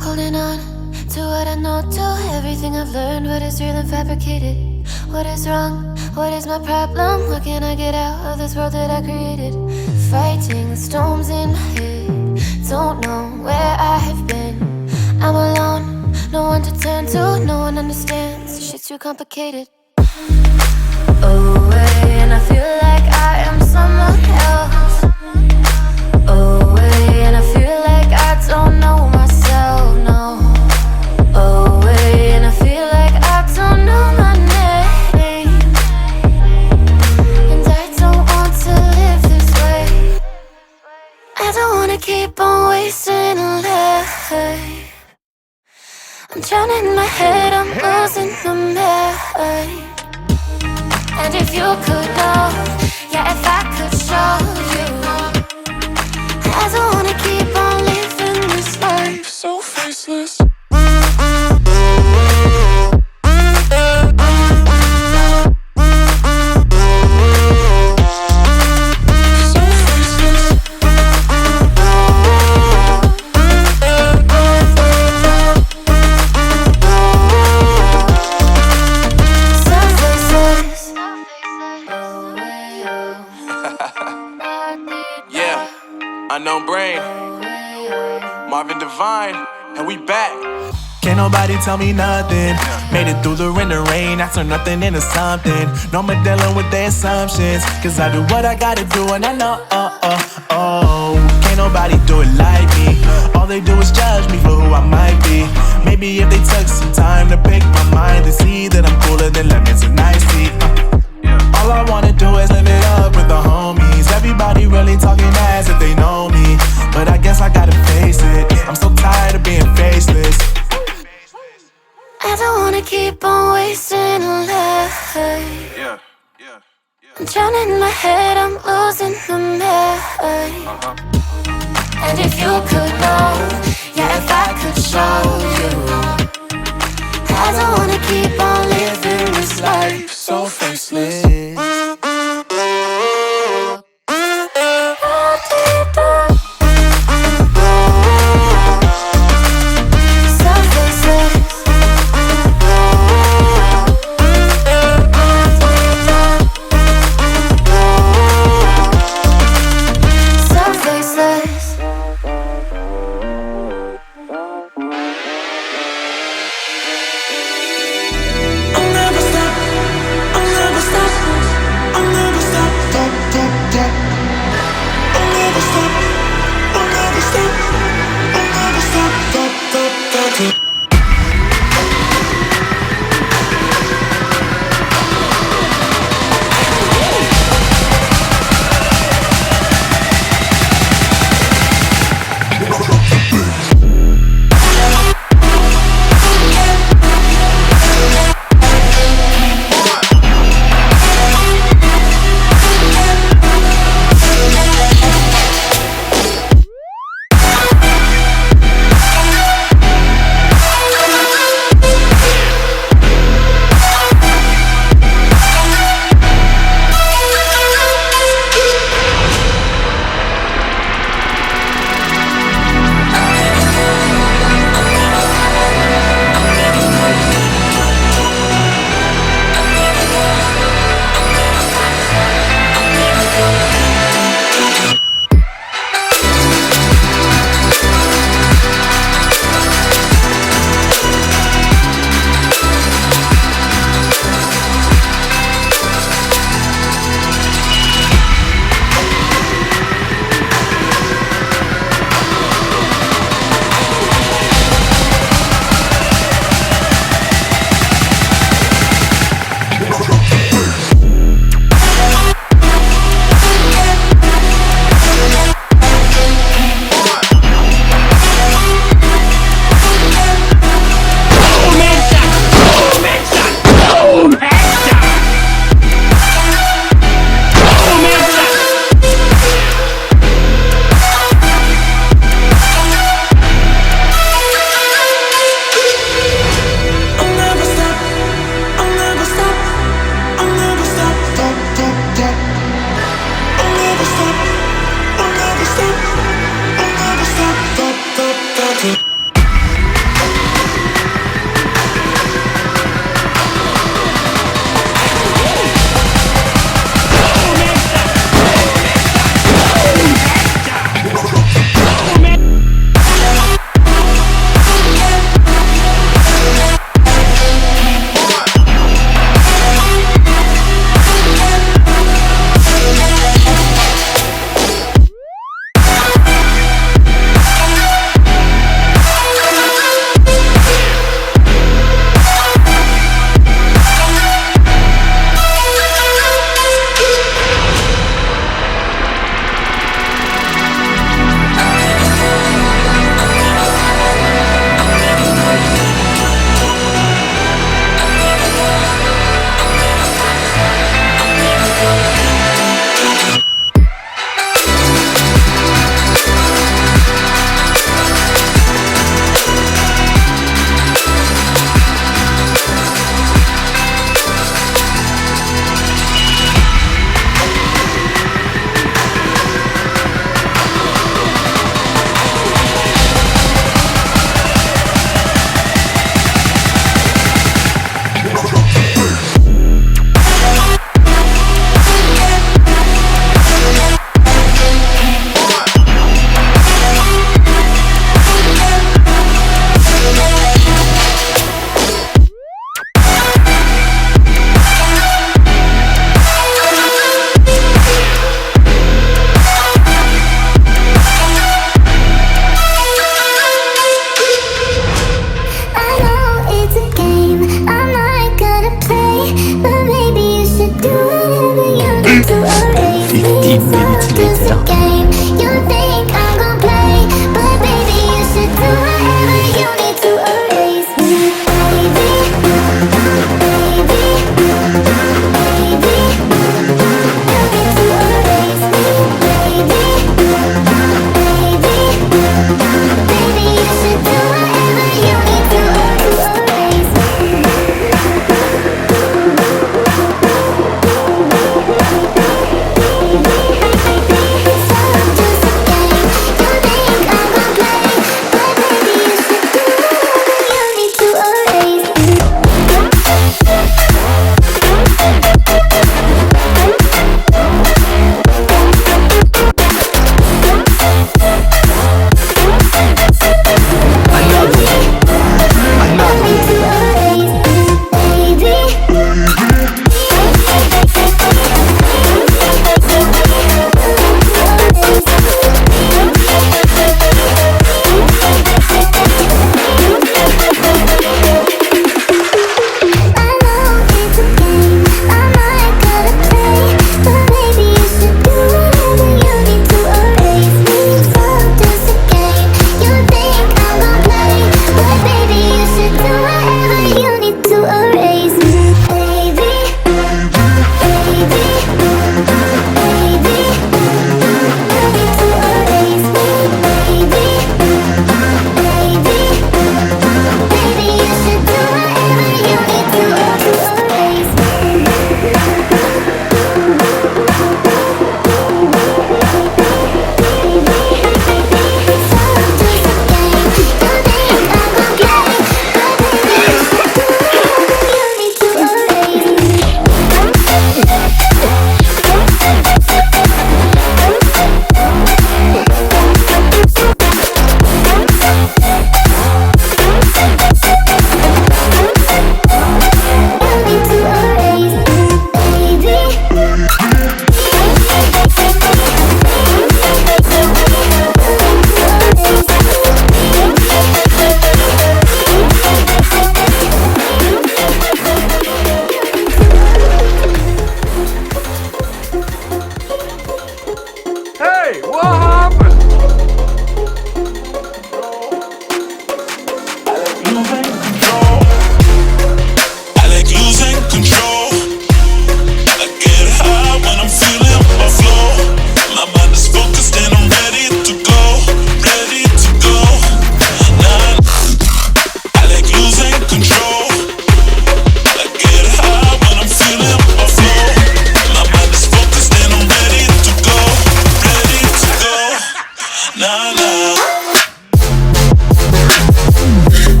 Holding on to what I know, to everything I've learned. What is real and fabricated? What is wrong? What is my problem? How can I get out of this world that I created? Fighting the storms in my head. Don't know where I have been. I'm alone, no one to turn to. No one understands, shit's too complicated. Away, and I feel like I am someone else. Away, and I feel like I don't know myself, no. Away, and I feel like I don't know my name. And I don't want to live this way. I don't wanna keep on wasting a life. I'm drowning in my head, I'm losing my mind. And if you could know, yeah, if I could show you, I don't wanna keep on living this life so faceless. Unknown Brain, Marvin Divine, and we back. Can't nobody tell me nothing. Made it through the rain and rain, I turn nothing into something. No more dealing with their assumptions, cause I do what I gotta do and I know, can't nobody do it like me. All they do is judge me for who I might be. Maybe if they took some time to pick my mind, they see that I'm cooler than lemons and iced tea. All I wanna do is live it up with the homies. Everybody really talking as if they know me, but I guess I gotta face it. I'm so tired of being faceless. I don't wanna keep on wasting a life. I'm drowning in my head, I'm losing my mind. And if you could know, yeah, if I could show you, I don't wanna keep on living this life so faceless.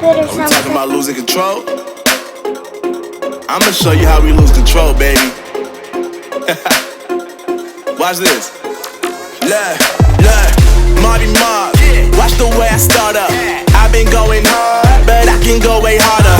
good or Are we something. talking about losing control? I'ma show you how we lose control, baby. Watch this. Look, Marty Mob. Watch the way I start up. I've been going hard, but I can go way harder.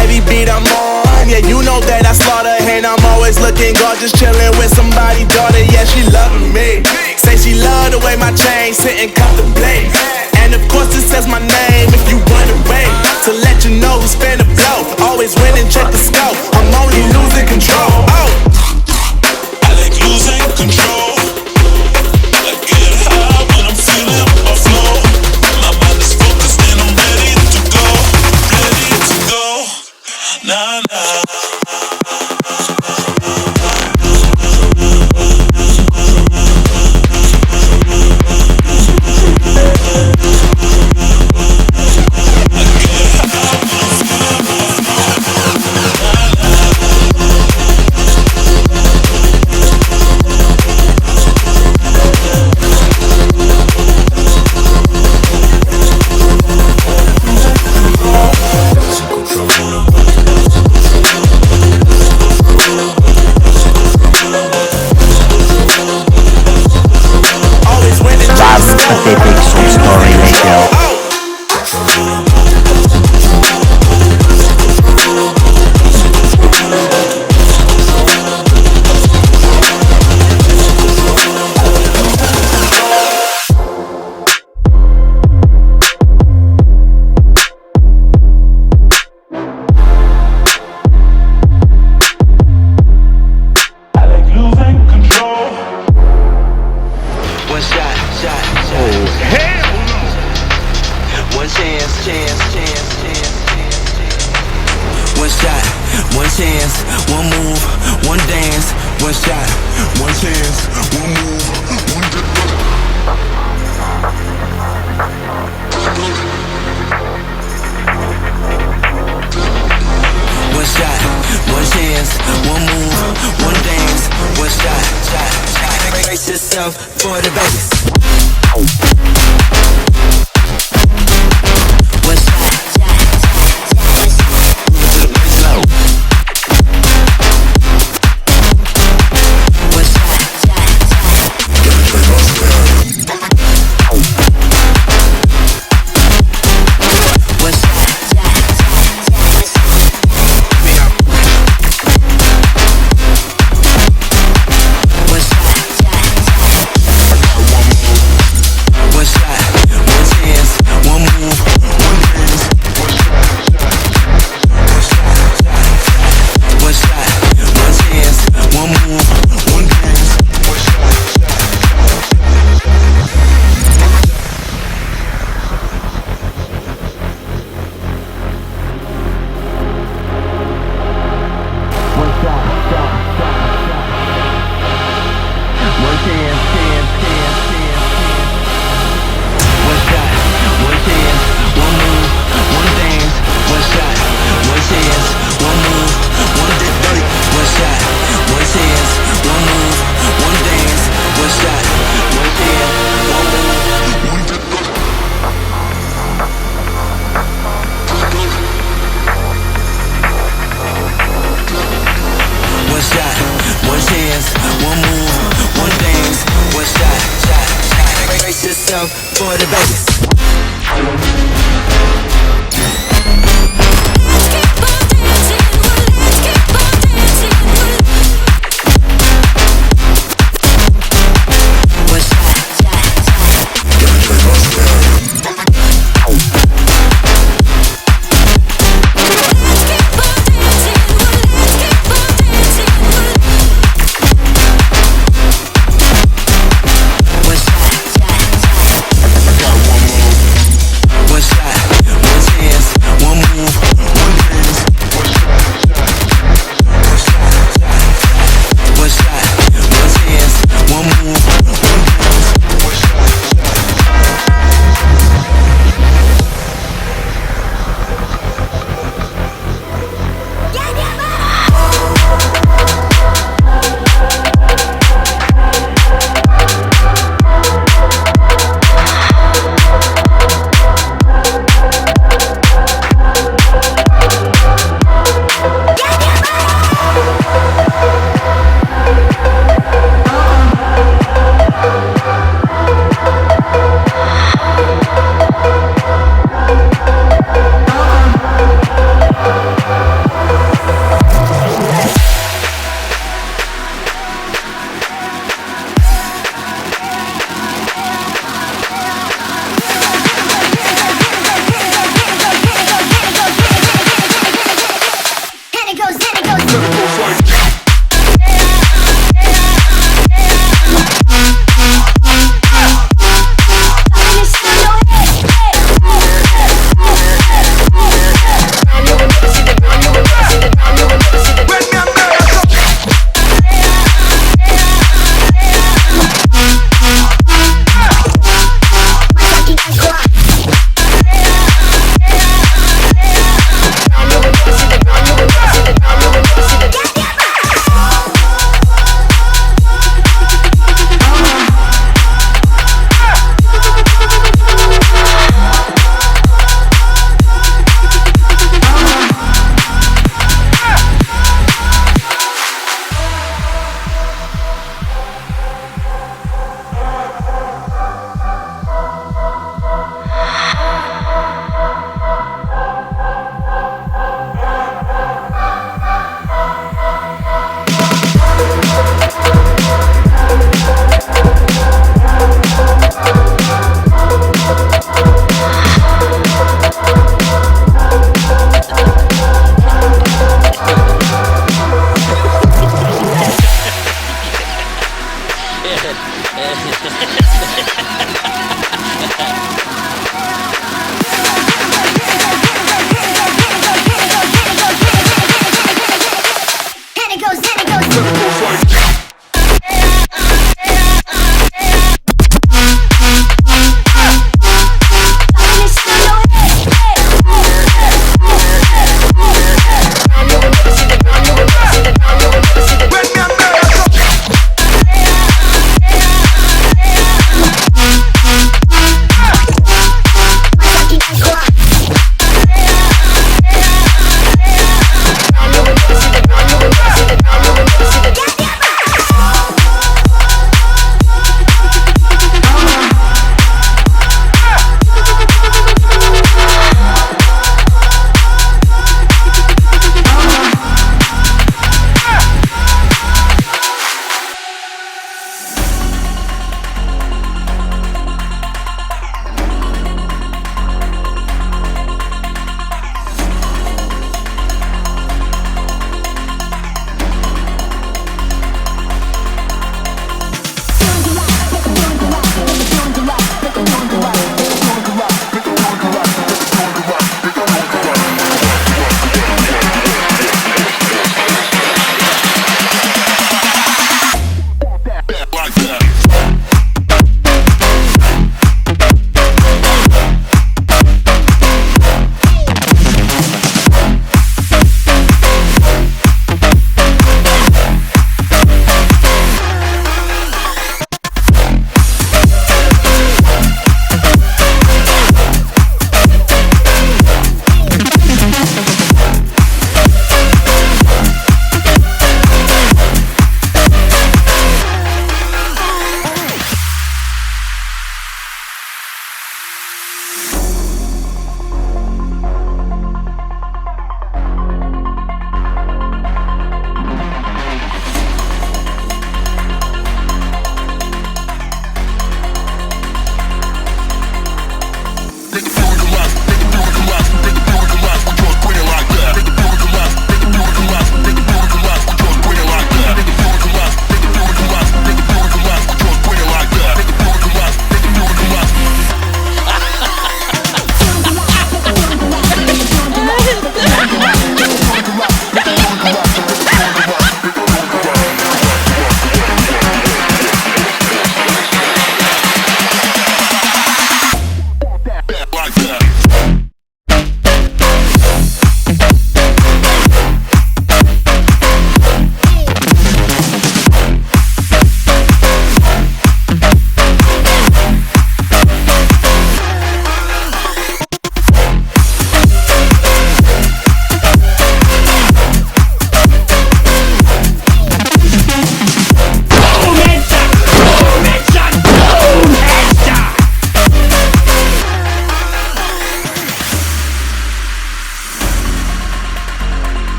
Every beat I'm on, yeah, you know that I slaughter. And I'm always looking gorgeous, chilling with somebody's daughter. Yeah, she loving me. Say she love the way my chain sitting comfortably. And of course it says my name if you wanna wait. To let you know who's finna blow. Always winning, check the scope. I'm only losing control. Oh, I like losing control. I get high when I'm feeling my flow. My mind is focused and I'm ready to go. Ready to go. Nah, nah. Pathetic Song Story Radio. For the bass. For the bass. Got one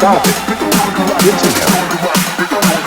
Stop it. Get to him.